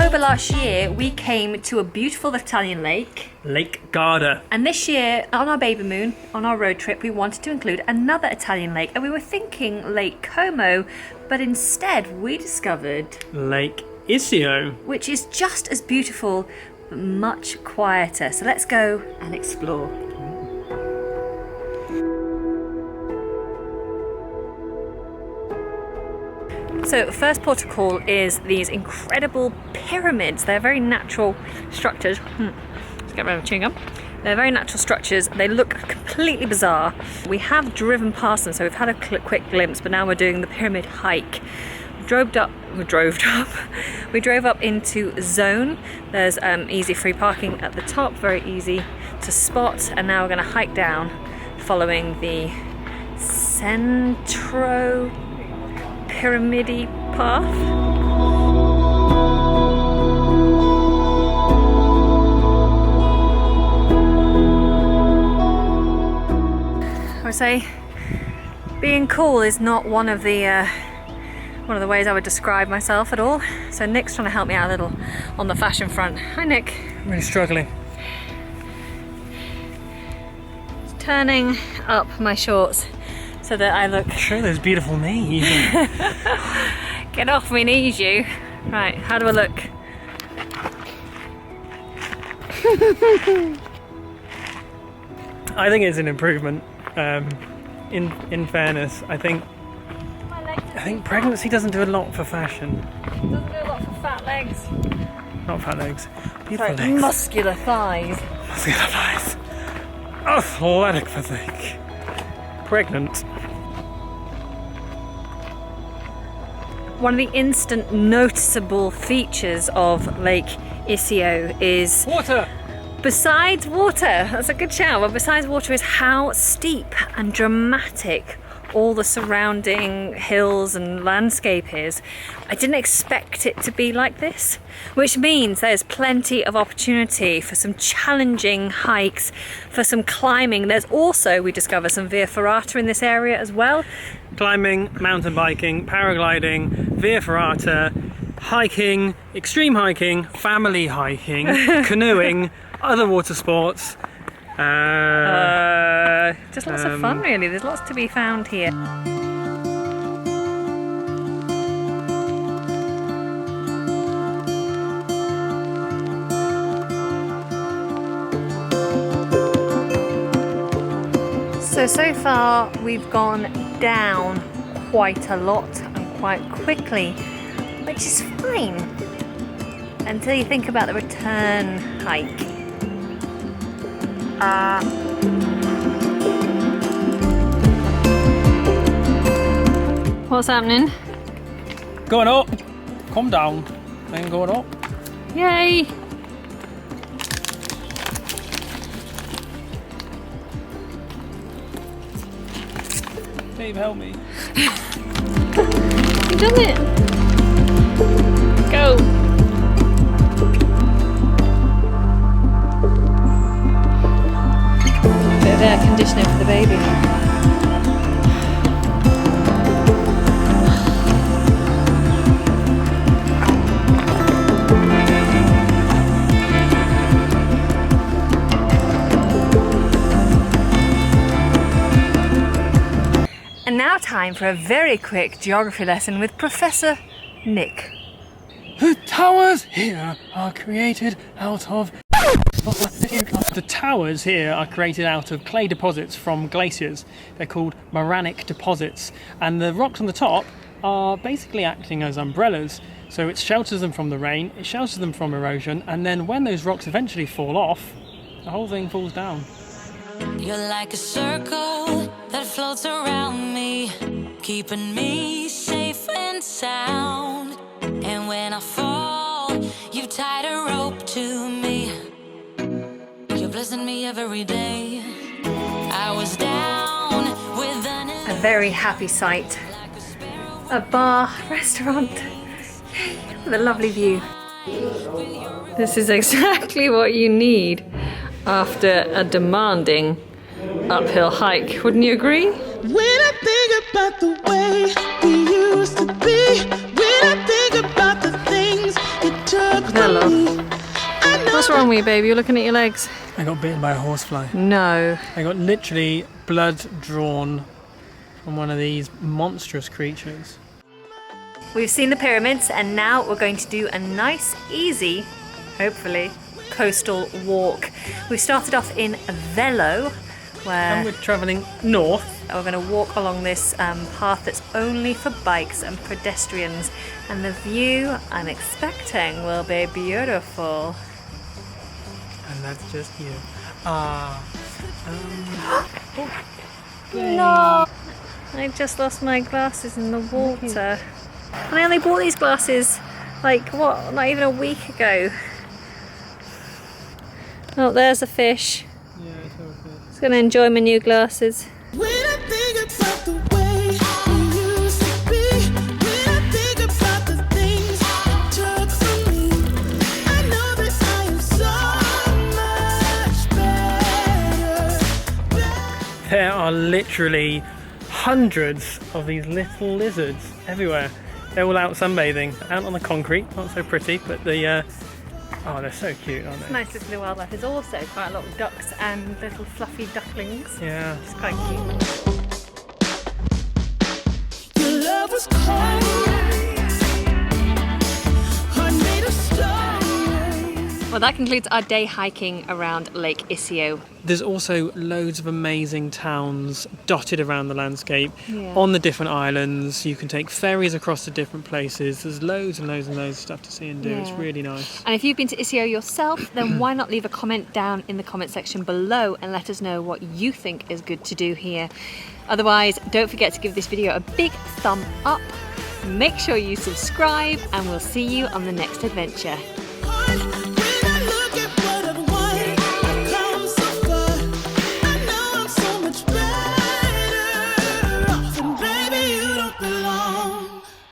October last year, we came to a beautiful Italian lake. Lake Garda. And this year, on our baby moon, on our road trip, we wanted to include another Italian lake. And we were thinking Lake Como, but instead we discovered Lake Iseo. Which is just as beautiful, but much quieter. So let's go and explore. So first port of call is these incredible pyramids. They're very natural structures. Let's get rid of chewing gum. They're very natural structures. They look completely bizarre. We have driven past them, so we've had a quick glimpse, but now we're doing the pyramid hike. We drove up into Zone. There's easy free parking at the top, very easy to spot, and now we're going to hike down following the Centro Pirimidi path. I would say being cool is not one of the ways I would describe myself at all. So Nick's trying to help me out a little on the fashion front. Hi Nick. I'm really struggling. Just turning up my shorts so that I look... Show those beautiful knees. Get off my knees, you. Right, how do I look? I think it's an improvement. In fairness, I think pregnancy doesn't do a lot for fashion. Doesn't do a lot for fat legs. Not fat legs. Beautiful Sorry, legs. muscular thighs. Muscular thighs. Athletic physique. Pregnant. One of the instant noticeable features of Lake Iseo is... Water! Besides water, that's a good shout, but besides water is how steep and dramatic all the surrounding hills and landscape is. I didn't expect it to be like this, which means there's plenty of opportunity for some challenging hikes, for some climbing. There's also, we discover, some via ferrata in this area as well. Climbing, mountain biking, paragliding, via ferrata, hiking, extreme hiking, family hiking, canoeing, other water sports. Just lots of fun, really. There's lots to be found here. So far we've gone down quite a lot and quite quickly, which is fine until you think about the return hike. What's happening? Going up. Calm down. Then going up. Yay! Dave, help me. You've done it! Go! Bit of air conditioning for the baby. And now time for a very quick geography lesson with Professor Nick. The towers here are created out of... The towers here are created out of clay deposits from glaciers. They're called moranic deposits. And the rocks on the top are basically acting as umbrellas. So it shelters them from the rain, it shelters them from erosion, and then when those rocks eventually fall off, the whole thing falls down. You're like a circle that floats around me, keeping me safe and sound. And when I fall, you've tied a rope to me. You're blessing me every day. I was down with A very happy sight. A bar, restaurant, with a lovely view. This is exactly what you need after a demanding uphill hike, wouldn't you agree? When I think about the way we used to be, when I think about the things it took Vello. What's wrong with you, baby? You're looking at your legs. I got bitten by a horsefly. No. I got literally blood drawn from one of these monstrous creatures. We've seen the pyramids and now we're going to do a nice, easy, hopefully, coastal walk. We started off in Vello, where And we're travelling north. we're going to walk along this path that's only for bikes and pedestrians, and the view I'm expecting will be beautiful. And that's just you. No! I just lost my glasses in the water. And I only bought these glasses, like, what, not even a week ago. Oh, there's a fish. Yeah, it's okay. Just gonna enjoy my new glasses. When I think about the way we used to be, when I think about the things you took from me, I know that I am so much better. There are literally hundreds of these little lizards everywhere. They're all out sunbathing, out on the concrete. Not so pretty, but the oh, they're so cute, aren't they? Nice little wildlife. There's also quite a lot of ducks and little fluffy ducklings. Yeah. It's quite cute. Your love was cold, heart made of stone. Well, that concludes our day hiking around Lake Iseo. There's also loads of amazing towns dotted around the landscape. Yeah. On the different islands. You can take ferries across to different places. There's loads and loads and loads of stuff to see and do. It's Yeah. really nice. And if you've been to Iseo yourself, then why not leave a comment down in the comment section below and let us know what you think is good to do here. Otherwise, don't forget to give this video a big thumb up. Make sure you subscribe and we'll see you on the next adventure. Heart